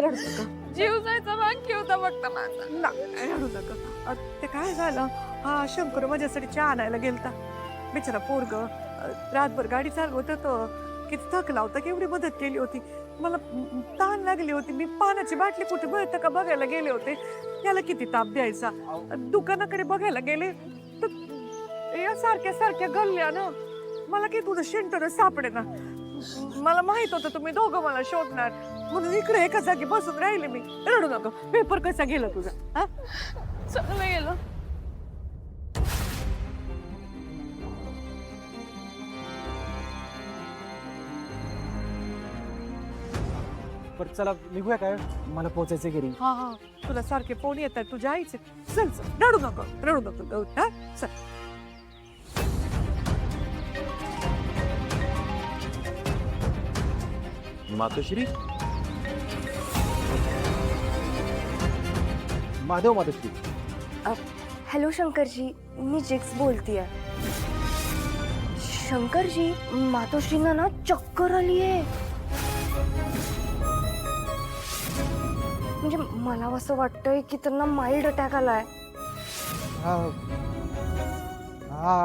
रडू नका. जीव जायचा बाकी होता फक्त माझा. रडू नका. ते काय झालं, हा शंकर माझ्यासाठी चहा आणायला गेलता. बिचारा पोरग रातभर गाडी चालवत होतं. किती थकला होता, केवढी मदत केली होती. मला तहान लागली होती, मी पाण्याची बाटली कुठे मिळतं का बघायला गेले होते. त्याला किती ताप द्यायचा. दुकानाकडे बघायला गेले तर या सारख्या सारख्या गल्ल्या ना, मला काही तुझं शेंटर सापडे ना. मला माहित होतं तुम्ही दोघं मला शोधणार, म्हणून इकडे एका जागी बसून राहिले मी. रडू नका. पेपर कसा गेला तुझा? हा, चांगलं गेलं. पण चला निघूया काय, मला पोचायचं घरी. हा हा, तुला सारखे फोन येत आहेत तुझ्या आईचे. चल चल, रडू नको रडू नको गौरी. हा चल. मातोश्री, माधवश्री. हॅलो शंकरजी, मी जिक्स बोलतीये. शंकरजी, मातोश्रींना ना चक्कर आली आहे. म्हणजे मला असं वाटतंय की त्यांना माइल्ड अटॅक आलाय.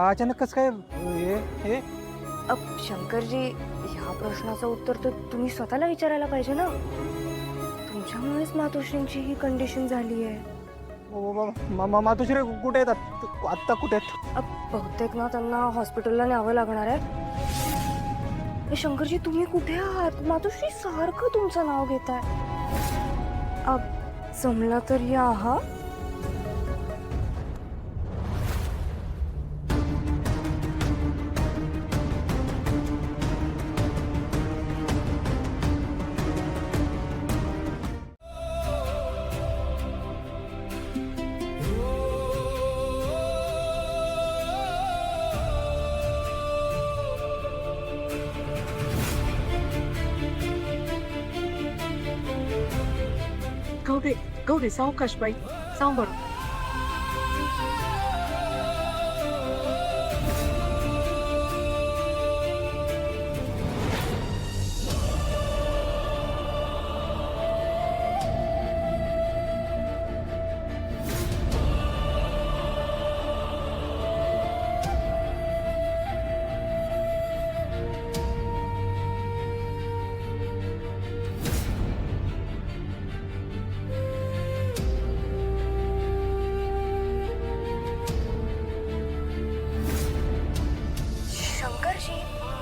अचानकच काय हे? शंकरजी, ह्या प्रश्नाचं उत्तर तर तुम्ही स्वतःला विचारायला पाहिजे ना. तुमच्यामुळेच मातोश्रींची ही कंडिशन झाली आहे. मातोश्री कुठे येतात आत्ता? कुठे आहेत? बहुतेक ना त्यांना हॉस्पिटलला न्यावं लागणार आहे. शंकरजी, तुम्ही कुठे आहात? मातोश्री सारखं तुमचं नाव घेत आहे. जमला तर या. हा, गौरी गौरी, सावकाश बाई, सांभाळ.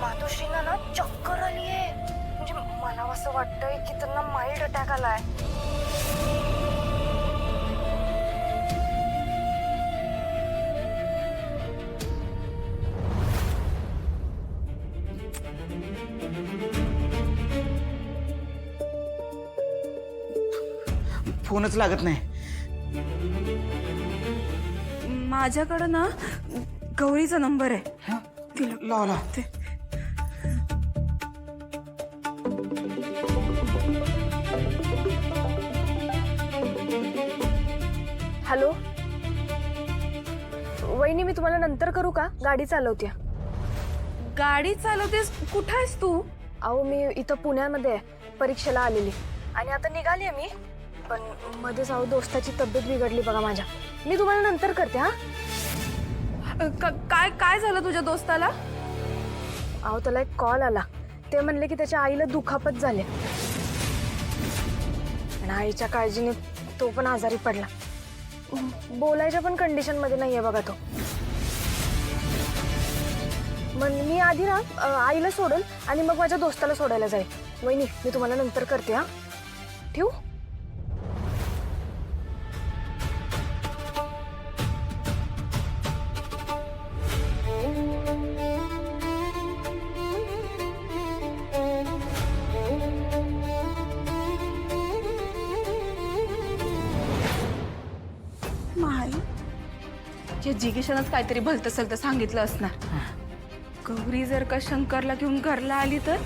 मातोश्रींना ना चक्कर आली आहे. म्हणजे मला असं वाटतंय की त्यांना माइल्ड अटॅक आलाय. फोनच लागत नाही. माझ्याकडं ना गौरीचा नंबर आहे. लावला. हॅलो वहिनी, मी तुम्हाला नंतर करू का? गाडी चालवते. गाडी चालवतेस? कुठं आहेस तू? अहो, मी इथं पुण्यामध्ये आहे, परीक्षेला आलेली आणि आता निघाली मी. पण मध्येच अहो दोस्ताची तब्येत बिघडली बघा माझ्या. मी तुम्हाला नंतर करते. हा, काय काय झालं तुझ्या दोस्ताला? अहो त्याला एक कॉल आला. ते म्हणले की त्याच्या आईला दुखापत झाली आणि आईच्या काळजीने तो पण आजारी पडला. बोलायच्या पण कंडिशन मध्ये नाहीये बघा तो. मग मी आधी ना आईला सोडल आणि मग माझ्या दोस्ताला सोडायला जाईल. वहिनी, मी तुम्हाला नंतर करते. हा, ठेवू? या जिगेशानच काहीतरी भलतं सलतं सांगितलं असणार. गौरी जर का शंकरला घेऊन घरला आली तर?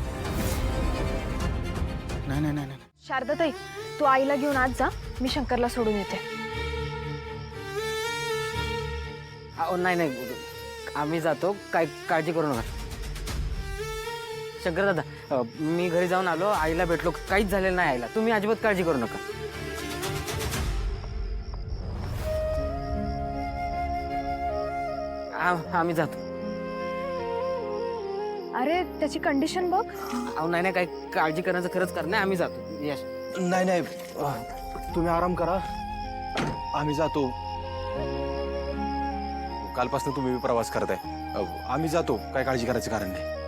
नाही नाही नाही. शारदाताई, तू आईला घेऊन आज जा, मी शंकरला सोडून येते. नाही नाही, आम्ही जातो, काय काळजी करू नका. शंकर दादा, मी घरी जाऊन आलो, आईला भेटलो, काहीच झालेलं नाही आईला. तुम्ही अजिबात काळजी करू नका. आम्ही जातो. अरे त्याची कंडिशन बघ. अहो नाही नाही, काही काळजी करण्याचं खरंच कारण नाही. आम्ही जातो. यश, नाही नाही, तुम्ही आराम करा, आम्ही जातो. कालपासून तुम्ही प्रवास करताय, आम्ही जातो, काय काळजी करायचं कारण नाही.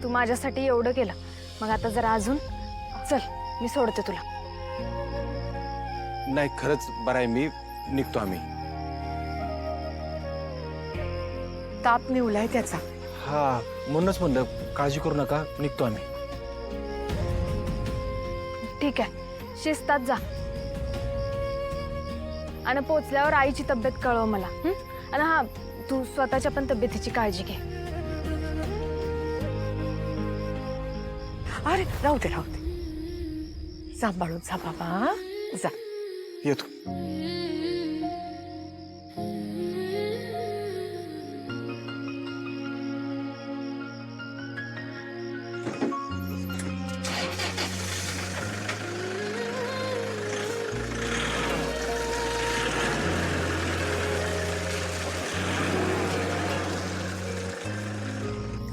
तू माझ्यासाठी एवढं केलं, मग आता जरा अजून चल, मी सोडते तुला. नाही खरंच बरं आहे, मी निघतो. आम्ही ताप निवलाय त्याचा. हा म्हणूनच म्हणलं काळजी करू नका, निघतो आम्ही. ठीक आहे, शिस्तात जा. आणि पोचल्यावर आईची तब्येत कळव मला. आणि हा, तू स्वतःच्या पण तब्येतीची काळजी घे. अरे राहू दे, सांभाळून जा बाबा, हा? जा. येतो.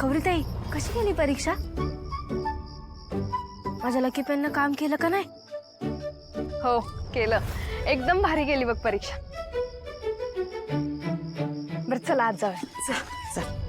गौरीताई, कशी गेली परीक्षा? माझ्या लकी पेननं काम केलं का नाही? हो केलं, एकदम भारी गेली बघ परीक्षा. बरं चला आज जाऊया. जा.